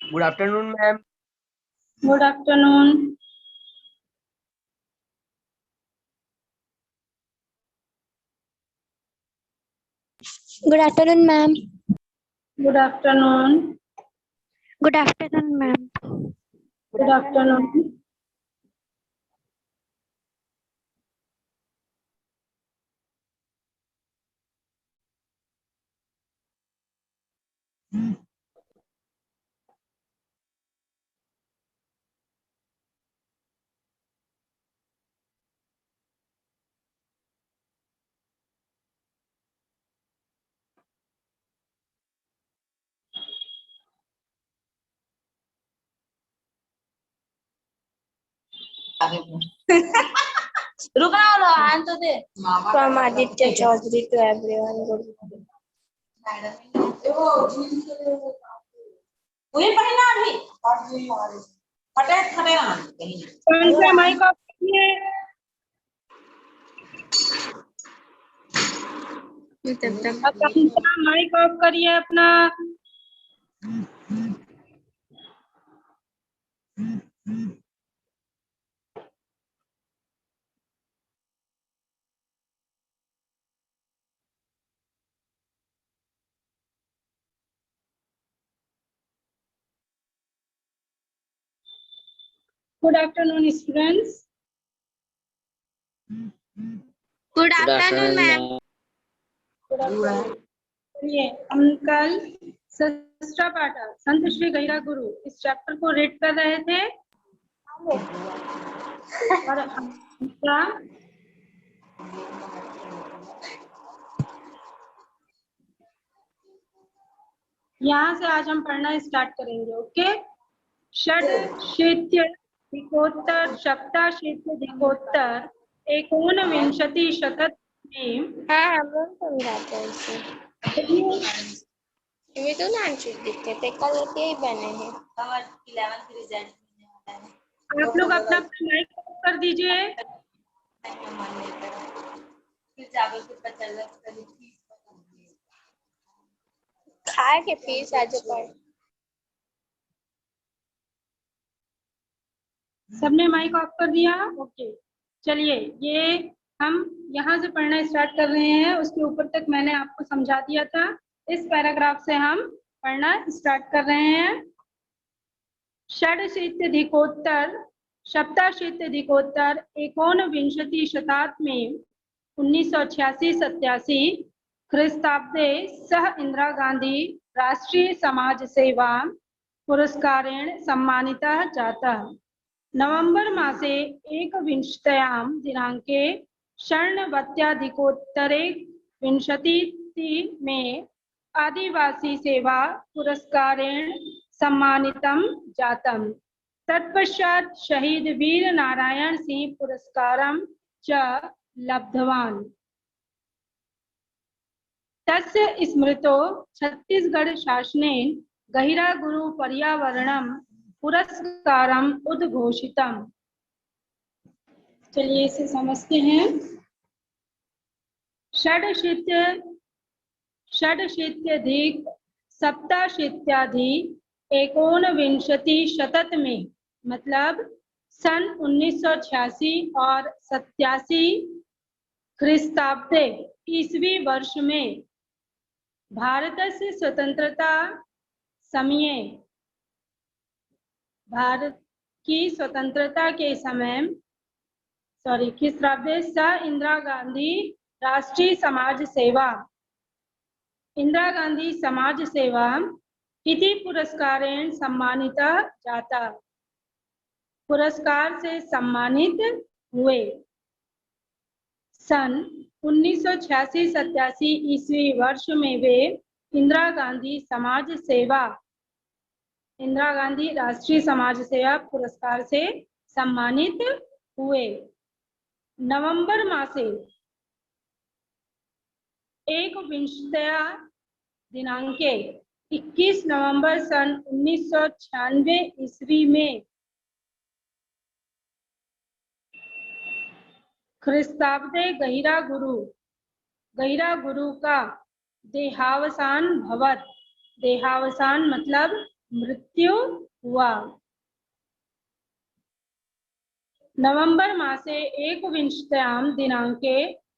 Good afternoon ma'am. Good afternoon. Good afternoon ma'am. Good afternoon. Good afternoon ma'am. Good afternoon. रुकना वाला आन तो दे। From Aditya Chaudhary to everyone. Good morning. वही पढ़ना अभी फटे फटे ना कहीं। कौन सा माइक ऑफ करिए? अपना माइक ऑफ करिए अपना। Good afternoon students. Good afternoon ma'am. चलिए हम कल सस्त्रा पाठा संत श्री गहिरा गुरु इस चैप्टर को रीड कर रहे थे और हमारा यहाँ से आज हम पढ़ना स्टार्ट करेंगे। ओके। षड शीत्य दिकोत्तर सप्ताशीत्य दिकोत्तर एकोनविंशति शतक में हाँ हम लोग समझाते हैं इसे। ये तो नानचुक दिखते थे कल यही बने हैं। और 11th रिजल्ट मिलने वाला है। आप लोग अपना माइक ऑफ कर दीजिए। फिर चावल के पचल खा के फीस आज पढ़। सबने माइक ऑफ कर दिया? ओके। चलिए ये हम यहाँ से पढ़ना स्टार्ट कर रहे हैं। उसके ऊपर तक मैंने आपको समझा दिया था। इस पैराग्राफ से हम पढ़ना स्टार्ट कर रहे हैं। षडशीत्यधिकोत्तर सप्ताशीत्यधिकोत्तर एकोनविंशति शताब्दी में 1986-87 ख्रीस्ताब्दे सह इंदिरा गांधी राष्ट्रीय समाज सेवा पुरस्कारेण सम्मानितः जातः। नवंबर मासे एकविंशत्यां दिनांके षण्णवत्याधिकोत्तरे विंशतिति में आदिवासी सेवा पुरस्कारेण सम्मानितं जातम्। तत्पश्चात् शहीद वीर नारायण सिंह पुरस्कारं च लब्धवान्। तस्य स्मृतो छत्तीसगढ़ शासनेन गहिरा गुरु पर्यावरणं पुरस्कारम उद्घोषितम। चलिए इसे समझते हैं। षडशीत्यधिक सप्ताशीत्यादि एकोनविंशति शतक में मतलब सन 1986 और 87 ख्रीस्ताब्दे ईसवी वर्ष में भारत से स्वतंत्रता समय भारत की स्वतंत्रता के समय ख्रीस्ताब्दे स इंदिरा गांधी राष्ट्रीय समाज सेवा इंदिरा गांधी समाज सेवा इति पुरस्कारेण सम्मानितः जाता। पुरस्कार से सम्मानित हुए। सन 1986-87 ईस्वी वर्ष में वे इंदिरा गांधी राष्ट्रीय समाज सेवा पुरस्कार से सम्मानित हुए। नवंबर मासे एकविंशत्या दिनांके 21 नवंबर सन 1996 ईस्वी में ख्रीस्ताब्दे गहिरा गुरु का देहावसान भवत। देहावसान मतलब मृत्यु हुआ। नवंबर मासे एकविंशत्यां दिनांके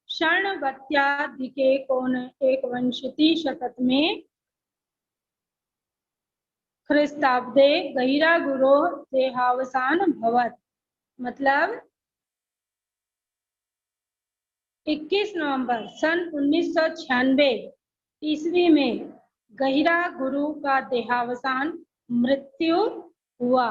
षण्णवत्याधिके एकविंशतिशततमे ख्रीस्ताब्दे गहिरागुरोः देहावसान भवत। मतलब 21 नवंबर सन 1996 ईस्वी में गहिरा गुरु का देहावसान मृत्यु हुआ।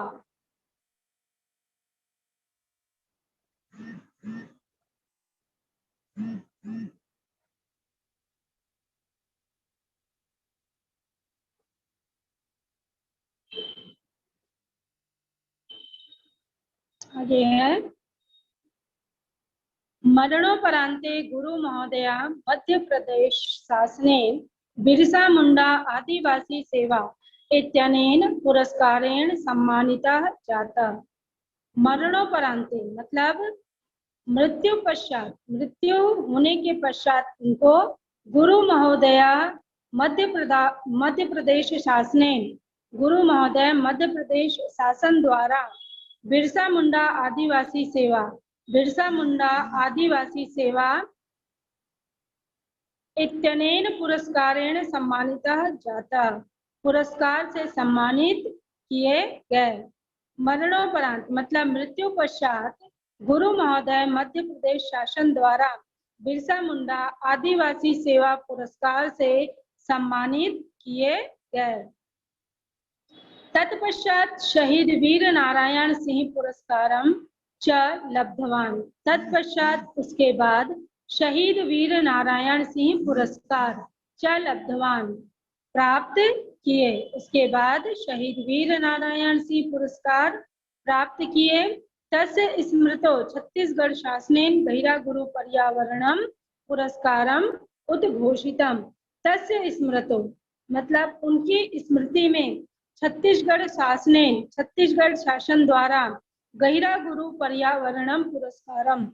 आगे है मरणोपरांते गुरु महोदया मध्य प्रदेश शासने बिरसा मुंडा आदिवासी सेवा इत्यनेन पुरस्कारेण सम्मानितः जातः। मरणोपरांते मतलब मृत्यु पश्चात, मृत्यु होने के पश्चात उनको गुरु महोदया मध्य प्रदेश शासने, गुरु महोदय मध्य प्रदेश शासन द्वारा बिरसा मुंडा आदिवासी सेवा, बिरसा मुंडा आदिवासी सेवा इत्यनेन पुरस्कारेण सम्मानितः जाता, पुरस्कार से सम्मानित किए गए। मरणोपरांत मतलब मृत्यु पश्चात गुरु महोदय मध्य प्रदेश शासन द्वारा बिरसा मुंडा आदिवासी सेवा पुरस्कार से सम्मानित किए गए। तत्पश्चात शहीद वीर नारायण सिंह पुरस्कारम च लब्धवान। तत्पश्चात उसके बाद शहीद वीर नारायण सिंह पुरस्कार च लब्धवान प्राप्त किए। उसके बाद शहीद वीर नारायण सिंह पुरस्कार प्राप्त किए। तस्य स्मृतो छत्तीसगढ़ शासनेन गहिरा गुरु पर्यावरणम पुरस्कारम उद्घोषितम। तस्य स्मृतो मतलब उनकी स्मृति में छत्तीसगढ़ शासन द्वारा गहिरा गुरु पर्यावरणम पुरस्कारम,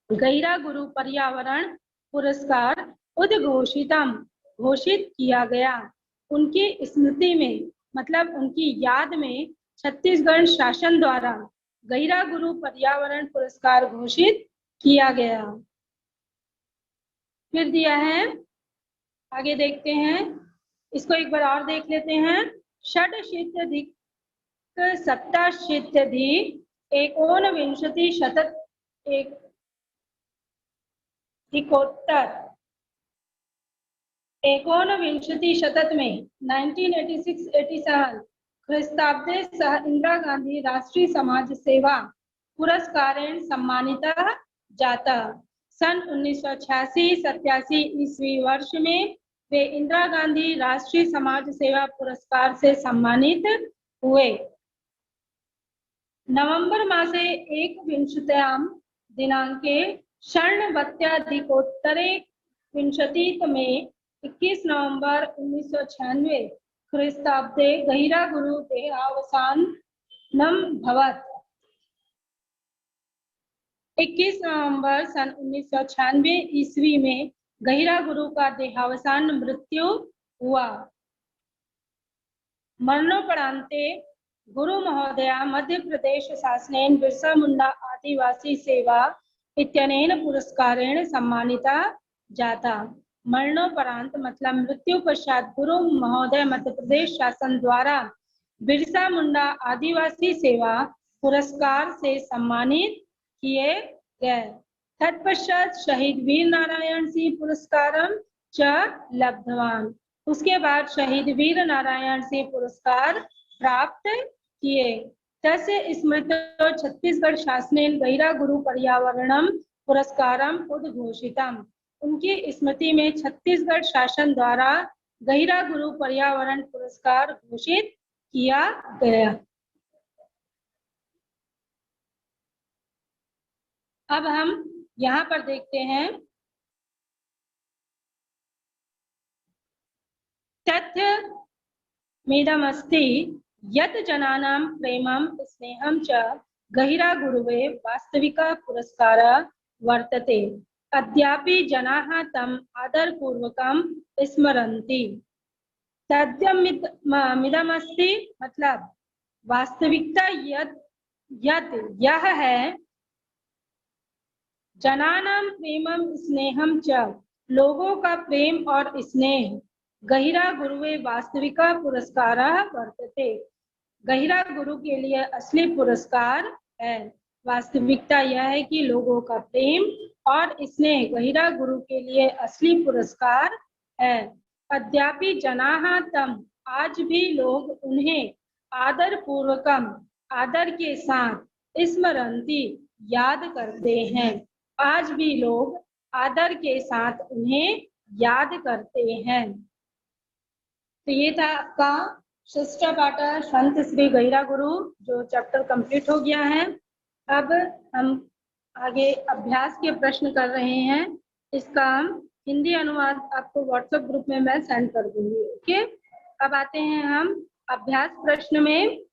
गहिरा गुरु पर्यावरण पुरस्कार उद्घोषितम घोषित किया गया। उनकी स्मृति में मतलब उनकी याद में छत्तीसगढ़ शासन द्वारा गहिरा गुरु पर्यावरण पुरस्कार घोषित किया गया। फिर दिया है, आगे देखते हैं, इसको एक बार और देख लेते हैं। षडशीत्यधिक सप्तशीत्यधिक एकोनविंशतिशतोत्तर 1986 में 1986-87 ख्रीस्ताब्दे सह इंदिरा गांधी राष्ट्रीय समाज सेवा पुरस्कारेण सम्मानितः जातः। सन 1986-87 ईस्वी वर्ष में वे इंदिरा गांधी राष्ट्रीय समाज सेवा पुरस्कार से सम्मानित हुए। नवंबर मासे एकविंशत्यां दिनांके षण्णवत्याधिकोत्तरे विंशतितमे 21 नवंबर 1996 ख्रीस्ताब्दे गहिरा गुरु देहावसानम भवत। 21 नवंबर सन 1996 ईस्वी में गहिरा गुरु का देहावसान मृत्यु हुआ। मरणोपरांते गुरु महोदया मध्य प्रदेश शासनेन बिरसा मुंडा आदिवासी सेवा इत्यनेन पुरस्कारेण सम्मानिता जाता। मरणोपरांत मतलब मृत्यु पश्चात गुरु महोदय मध्य प्रदेश शासन द्वारा बिरसा मुंडा आदिवासी सेवा पुरस्कार से सम्मानित किए गए। तत्पश्चात शहीद वीर नारायण सिंह पुरस्कारम च लब्धवान। उसके बाद शहीद वीर नारायण सिंह पुरस्कार प्राप्त किए। तस्य स्मृतो छत्तीसगढ़ शासनेन गहिरा गुरु पर्यावरणम पुरस्कारम उद्घोषितम। उनकी स्मृति में छत्तीसगढ़ शासन द्वारा गहिरा गुरु पर्यावरण पुरस्कार घोषित किया गया। अब हम यहाँ पर देखते हैं तथ्य मेदमस्ति यत् जनानां प्रेमं स्नेहं च गहिरा गुरुवे वास्तविक पुरस्कार वर्तते। अद्यापि जनाः तम् आदरपूर्वकं स्मरन्ति। तद्यमिदमस्ति मतलब वास्तविकता यह है जनानां प्रेमं स्नेहं च लोगों का प्रेम और स्नेह गहिरा गुरुवे वास्तविका पुरस्कारः वर्तते। गहिरा गुरु के लिए असली पुरस्कार है। वास्तविकता यह है कि लोगों का प्रेम और स्नेह गहिरा गुरु के लिए असली पुरस्कार है। अद्यापि जनाः तम आज भी लोग उन्हें आदर पूर्वकम आदर के साथ स्मरन्ति याद करते हैं। आज भी लोग आदर के साथ उन्हें याद करते हैं। तो ये था आपका शिष्टा पाठा संत श्री गहिरा गुरु, जो चैप्टर कंप्लीट हो गया है। अब हम आगे अभ्यास के प्रश्न कर रहे हैं। इसका हिंदी अनुवाद आपको व्हाट्सएप ग्रुप में मैं सेंड कर दूंगी। ओके, अब आते हैं हम अभ्यास प्रश्न में।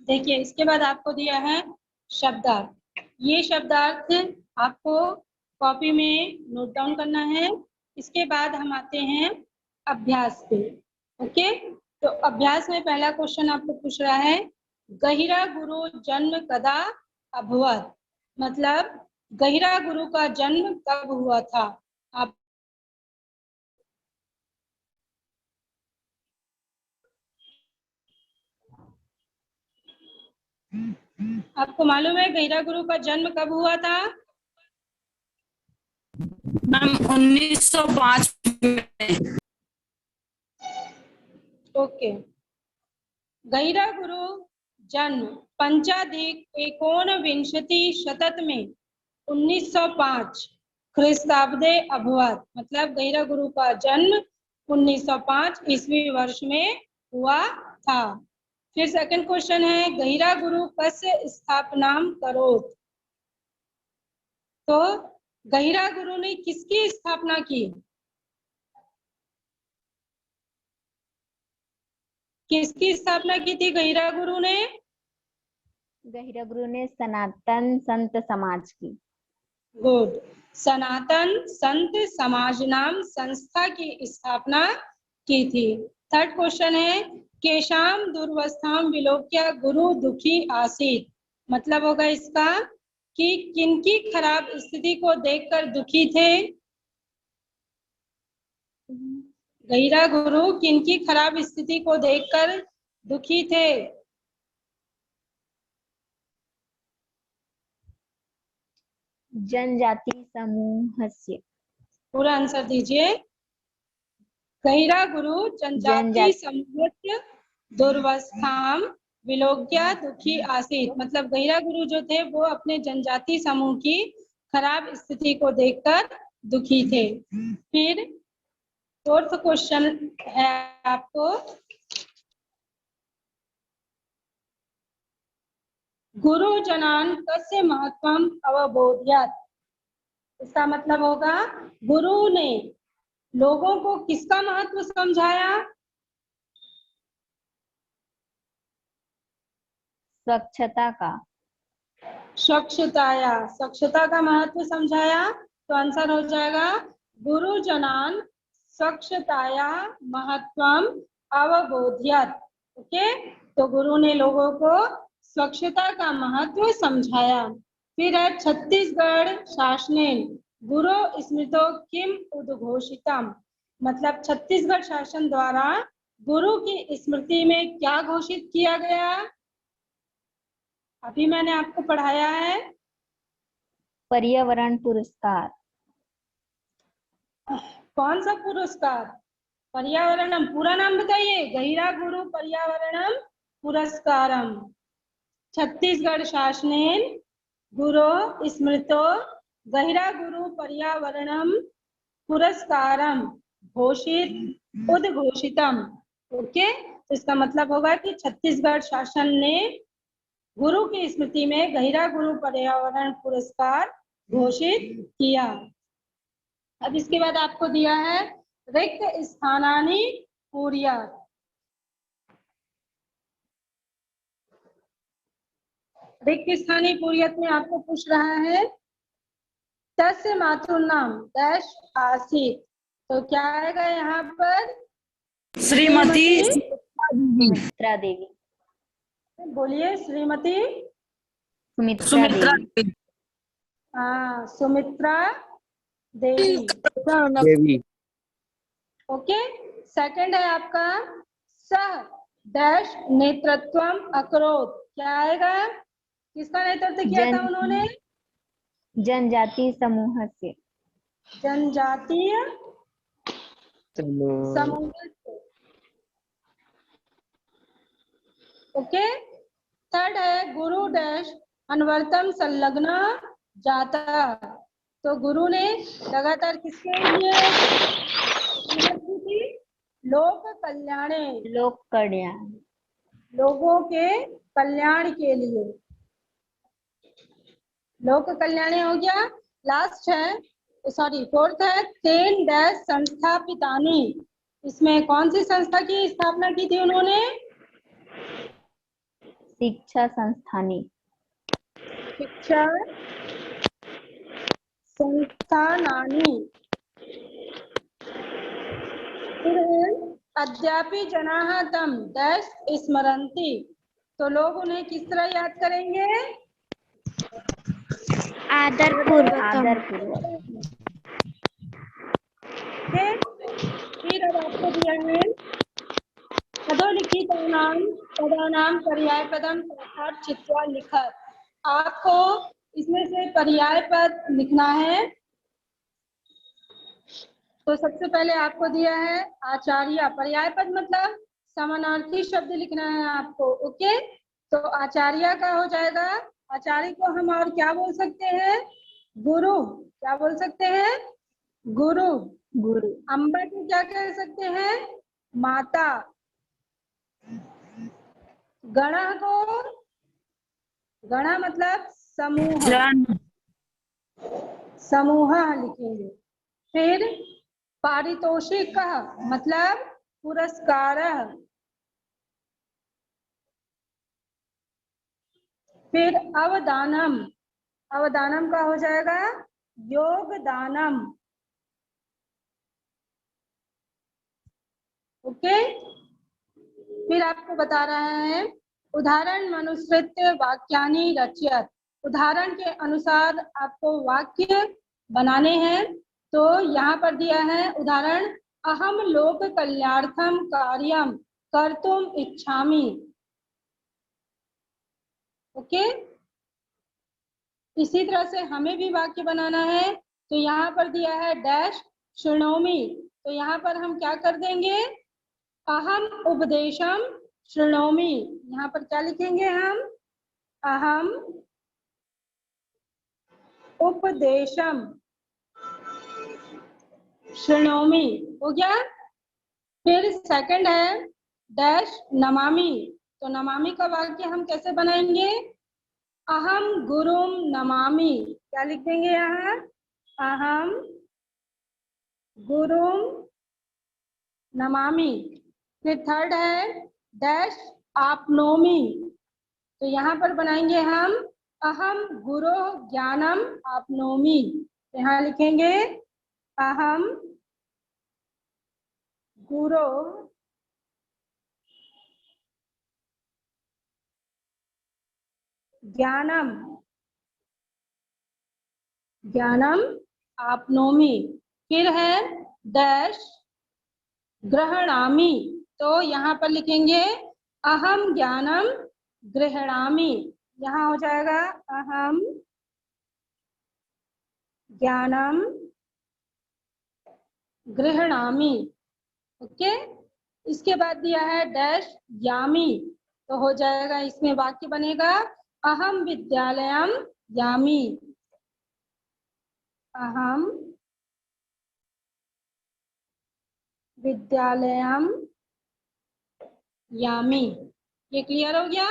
देखिए, इसके बाद आपको दिया है शब्दार्थ। ये शब्दार्थ आपको कॉपी में नोट डाउन करना है। इसके बाद हम आते हैं अभ्यास पे। ओके, तो अभ्यास में पहला क्वेश्चन आपको पूछ रहा है, गहिरा गुरु जन्म कदा अभवत, मतलब गहिरा गुरु का जन्म कब हुआ था। आप आपको मालूम है गहिरा गुरु का जन्म कब हुआ था? मैम 1905 में। ओके, गहिरा गुरु जन्म पंचाधिक एकोनविंशति शतक में 1905 ख्रीस्ताब्दे अभवत, मतलब गहिरा गुरु का जन्म 1905 ईस्वी वर्ष में हुआ था। फिर सेकंड क्वेश्चन है, गहिरा गुरु कस्य स्थापनाम करोत, तो गहिरा गुरु ने किसकी स्थापना की? किसकी स्थापना की थी गहिरा गुरु ने? गहिरा गुरु ने सनातन संत समाज की। गुड, सनातन संत समाज नाम संस्था की स्थापना की थी। थर्ड क्वेश्चन है, केशाम दुर्वस्थाम विलोक्य गुरु दुखी आसीत, मतलब होगा इसका कि किनकी खराब स्थिति को देखकर दुखी थे? गहिरा गुरु किनकी खराब स्थिति को देखकर दुखी थे? जनजाति समूहस्य। पूरा आंसर दीजिए। गहिरा गुरु जनजाति समूह दुर्वस्थाम विलोक्य दुखी आसीत, मतलब गहिरा गुरु जो थे वो अपने जनजाति समूह की खराब स्थिति को देखकर दुखी थे। फिर फोर्थ क्वेश्चन है आपको, गुरु जनान कस्य महत्वम अवबोध्यात, इसका मतलब होगा गुरु ने लोगों को किसका महत्व समझाया? स्वच्छता का। स्वच्छता का महत्व समझाया, तो आंसर हो जाएगा गुरुजनान् स्वच्छताया महत्वम अवबोध्यत। ओके, तो गुरु ने लोगों को स्वच्छता का महत्व समझाया। फिर है छत्तीसगढ़ शासनेन गुरु स्मृतो किम उद्घोषितम, मतलब छत्तीसगढ़ शासन द्वारा गुरु की स्मृति में क्या घोषित किया गया। अभी मैंने आपको पढ़ाया है। पर्यावरण पुरस्कार। कौन सा पुरस्कार? पर्यावरणम, पूरा नाम बताइए। गहिरा गुरु पर्यावरणम पुरस्कारम। छत्तीसगढ़ शासनेन गुरु स्मृतो गहिरा गुरु पर्यावरणम पुरस्कारम घोषित उद्घोषितम। ओके, तो इसका मतलब होगा कि छत्तीसगढ़ शासन ने गुरु की स्मृति में गहिरा गुरु पर्यावरण पुरस्कार घोषित किया। अब इसके बाद आपको दिया है रिक्त स्थानानि पूर्यात्। रिक्त स्थानीय पूर्यत में आपको पूछ रहा है तस्य मातृनाम डैश आसीत, तो क्या आएगा यहाँ पर? श्रीमती सुमित्रा देवी। बोलिए। श्रीमती सुमित्रा सुमित्रा देवी। हाँ, सुमित्रा देवी। देवी। ओके, सेकंड है आपका सह डैश नेतृत्वम अकरोत, क्या आएगा? किसका नेतृत्व किया था उन्होंने? जनजातीय समूह से। जनजातीय समूह से। ओके, थर्ड है गुरु डैश अनवरतम संलग्न जाता, तो गुरु ने लगातार किसके लिए की थी? लोक कल्याणे, लोक कल्याण। लोगों के कल्याण के लिए। लोक कल्याणी हो गया। लास्ट है, सॉरी फोर्थ है तेन डैश संस्थापितानि, इसमें कौन सी संस्था की स्थापना की थी उन्होंने? शिक्षा संस्थानी। शिक्षा संस्थानानि। अद्यापि जनाः तम डैश स्मरन्ति, तो लोग उन्हें किस तरह याद करेंगे? आदरपूर्वक। फिर अब आपको दिया है अधोलिखितानां पदानां पर्यायपदम अर्थात चित्वा लिखत। आपको इसमें से पर्याय पद लिखना है। तो सबसे पहले आपको दिया है आचार्य। पर्याय पद मतलब समानार्थी शब्द लिखना है आपको। ओके, तो आचार्य का हो जाएगा, आचार्य को हम और क्या बोल सकते हैं? गुरु। क्या बोल सकते हैं? गुरु। गुरु। अम्बा को क्या कह सकते हैं? माता। गणा को, गणा मतलब समूह, समूह लिखेंगे। फिर पारितोषिक मतलब पुरस्कार। फिर अवदानम, अवदानम का हो जाएगा योगदानम। ओके, फिर आपको बता रहा है उदाहरण मनुस्मृत्य वाक्यानि रचयत, उदाहरण के अनुसार आपको वाक्य बनाने हैं। तो यहाँ पर दिया है उदाहरण अहम लोक कल्याणार्थम कार्यम कर्तुम इच्छामि। ओके, इसी तरह से हमें भी वाक्य बनाना है। तो यहाँ पर दिया है डैश शृणोमि, तो यहाँ पर हम क्या कर देंगे? अहम उपदेशम शृणोमि, यहाँ पर क्या लिखेंगे हम? अहम उपदेशम शृणोमि, हो गया। फिर सेकंड है डैश नमामि, तो नमामि का वाक्य हम कैसे बनाएंगे? अहम गुरुम नमामि, क्या लिख देंगे यहाँ? अहम गुरुम नमामि। फिर थर्ड है डैश आपनोमि, तो यहाँ पर बनाएंगे हम अहम गुरु ज्ञानम आपनोमि, यहाँ लिखेंगे अहम गुरो ज्ञानम ज्ञानम आपनोमि। फिर है डैश ग्रहणामि। तो यहाँ पर लिखेंगे अहम ज्ञानम गृह्णामि। यहाँ हो जाएगा अहम ज्ञानम गृह्णामि। ओके, इसके बाद दिया है डैश यामी। तो हो जाएगा, इसमें वाक्य बनेगा अहम विद्यालयम यामी। अहम विद्यालयम यामी। ये क्लियर हो गया।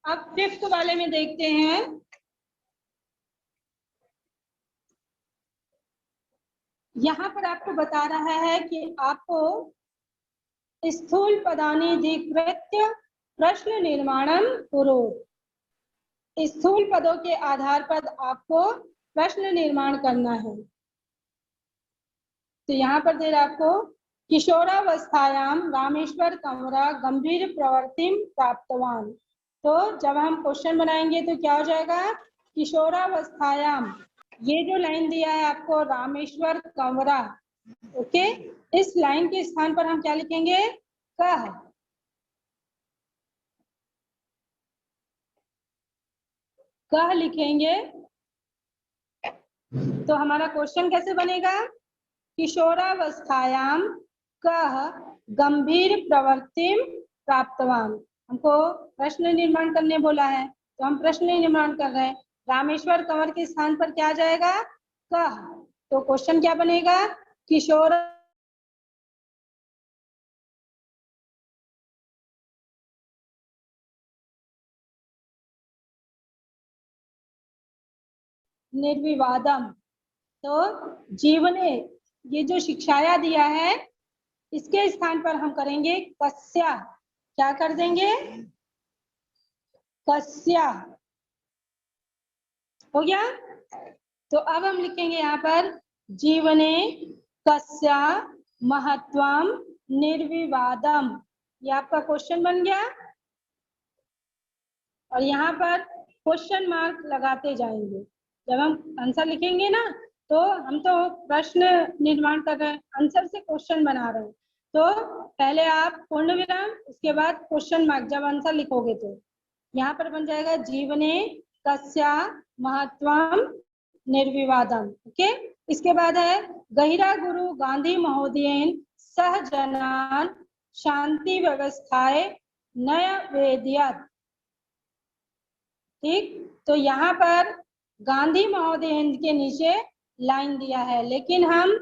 अब फिफ्थ वाले में देखते हैं। यहाँ पर आपको बता रहा है कि आपको स्थूल पदानीधिकृत्य प्रश्न निर्माणम कुरु। स्थूल पदों के आधार पर आपको प्रश्न निर्माण करना है। तो यहाँ पर दे रहा आपको किशोरावस्थायाम रामेश्वर कंवरा गंभीर प्रवृत्तिम प्राप्तवान। तो जब हम क्वेश्चन बनाएंगे तो क्या हो जाएगा, किशोरावस्थायाम। ये जो लाइन दिया है आपको रामेश्वर कंवरा, ओके, इस लाइन के स्थान पर हम क्या लिखेंगे, कह। कह लिखेंगे तो हमारा क्वेश्चन कैसे बनेगा, किशोरावस्थायाम कह गंभीर प्रवृत्तिम प्राप्तवान। हमको प्रश्न निर्माण करने बोला है तो हम प्रश्न निर्माण कर रहे हैं। रामेश्वर कंवर के स्थान पर क्या जाएगा, कह। तो क्वेश्चन क्या बनेगा, किशोर निर्विवादम। तो जीवने, ये जो शिक्षाया दिया है इसके स्थान पर हम करेंगे कस्या। क्या कर देंगे, कस्या। हो गया। तो अब हम लिखेंगे यहाँ पर जीवने कस्या महत्वम निर्विवादम। ये आपका क्वेश्चन बन गया। और यहाँ पर क्वेश्चन मार्क लगाते जाएंगे। जब हम आंसर लिखेंगे ना, तो हम तो प्रश्न निर्माण कर रहे हैं, आंसर से क्वेश्चन बना रहे हैं। तो पहले आप पूर्ण विराम, उसके बाद क्वेश्चन मार्क जब आंसर लिखोगे तो यहाँ पर बन जाएगा जीवने कस्या महत्वम निर्विवादम। ओके, इसके बाद है गहिरा गुरु गांधी महोदयन सह जनान शांति व्यवस्थाए नया वेदियत। ठीक, तो यहाँ पर गांधी महोदय के नीचे लाइन दिया है, लेकिन हम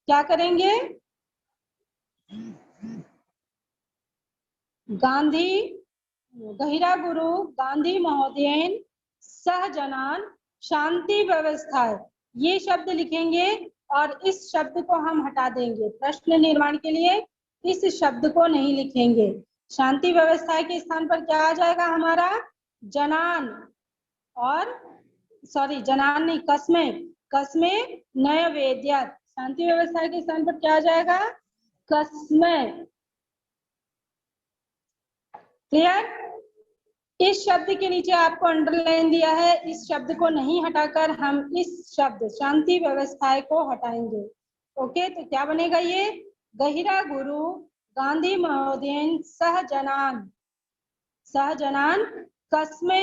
क्या करेंगे, गांधी गहिरा गुरु गांधी महोदय सहजनान शांति व्यवस्था, ये शब्द लिखेंगे और इस शब्द को हम हटा देंगे। प्रश्न निर्माण के लिए इस शब्द को नहीं लिखेंगे। शांति व्यवस्था के स्थान पर क्या आ जाएगा हमारा, जनान, और सॉरी जनान नहीं, कस्मे। कस्मे नय वेद्यत। शांति व्यवस्था के स्थान पर क्या आ जाएगा, कस्मे। क्लियर। इस शब्द के नीचे आपको अंडरलाइन दिया है, इस शब्द को नहीं हटाकर हम इस शब्द शांति व्यवस्था को हटाएंगे। ओके, तो क्या बनेगा, ये गहिरा गुरु गांधी महोदय सहजनान, सहजनान कस्मे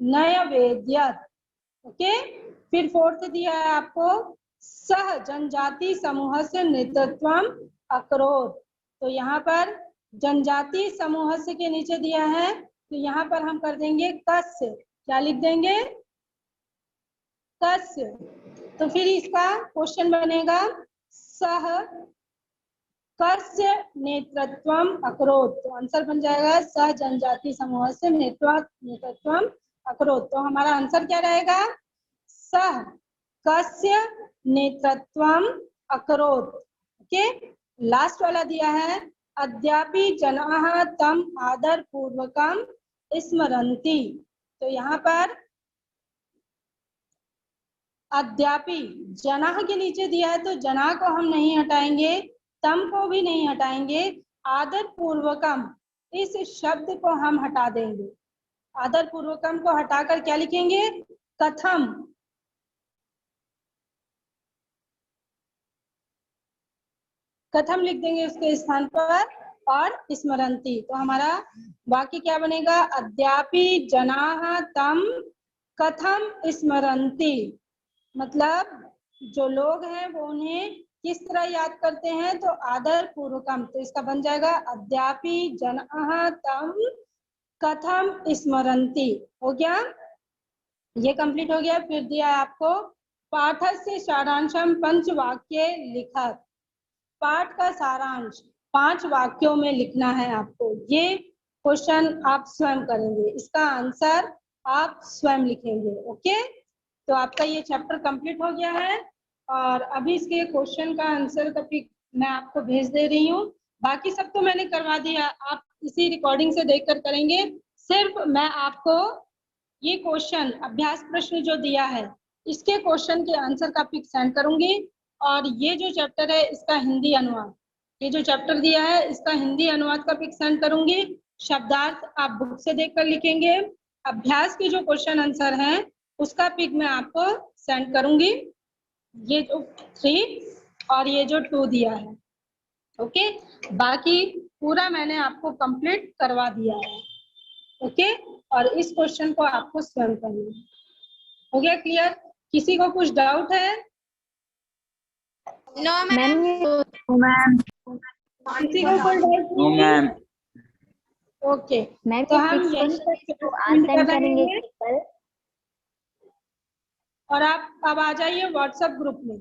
नय वेद्यत। ओके, फिर फोर्थ दिया है आपको सह जनजाति समूह से नेतृत्व अकरोध। तो यहाँ पर जनजाति समूह से के नीचे दिया है, तो यहाँ पर हम कर देंगे कस्य। क्या लिख देंगे, कस्य। तो फिर इसका क्वेश्चन बनेगा सह कस्य नेतृत्वम अकरोध। तो आंसर बन जाएगा सह जनजाति समूह से नेतृत्वम अकरोध। तो हमारा आंसर क्या रहेगा, सह कस्य नेतृत्वम अकरोध। ओके, लास्ट वाला दिया है अद्यापि जनाः तम आदर पूर्वकम स्मरन्ति। तो यहाँ पर अद्यापि जनाह के नीचे दिया है तो जनाह को हम नहीं हटाएंगे, तम को भी नहीं हटाएंगे, आदर पूर्वकम इस शब्द को हम हटा देंगे। आदर पूर्वकम को हटाकर क्या लिखेंगे? कथम। कथम लिख देंगे उसके स्थान पर और स्मरन्ति। तो हमारा वाक्य क्या बनेगा? अद्यापि जनाः तम कथम स्मरन्ति। मतलब जो लोग हैं वो उन्हें किस तरह याद करते हैं? तो आदर पूर्वकम। तो इसका बन जाएगा अद्यापि जनाः तम कथम स्मरन्ति। हो गया? ये कंप्लीट हो गया। फिर दिया है आपको पाठस्य सारांशम पंचवाक्ये लिखत। पाठ का सारांश 5 वाक्यों में लिखना है आपको। ये क्वेश्चन आप स्वयं करेंगे, इसका आंसर आप स्वयं लिखेंगे। ओके, तो आपका ये चैप्टर कंप्लीट हो गया है और अभी इसके क्वेश्चन का आंसर का पिक मैं आपको भेज दे रही हूँ। बाकी सब तो मैंने करवा दिया, आप इसी रिकॉर्डिंग से देखकर करेंगे। सिर्फ मैं आपको ये क्वेश्चन अभ्यास प्रश्न जो दिया है इसके क्वेश्चन के आंसर का पिक सेंड करूंगी और ये जो चैप्टर है इसका हिंदी अनुवाद, ये जो चैप्टर दिया है इसका हिंदी अनुवाद का पिक सेंड करूंगी। शब्दार्थ आप बुक से देखकर लिखेंगे। अभ्यास के जो क्वेश्चन आंसर हैं उसका पिक मैं आपको सेंड करूंगी। ये जो 3 और ये जो 2 दिया है। ओके, बाकी पूरा मैंने आपको कंप्लीट करवा दिया है। ओके, और इस क्वेश्चन को आपको स्वयं करना है। हो गया क्लियर? किसी को कुछ डाउट है? मैम किसी को कोई डाउट नो नहीं? मैम। ओके, मैम तो हम यहीं पर एंड कर रहे हैं करेंगे कल। और आप अब आ जाइए व्हाट्सएप ग्रुप में।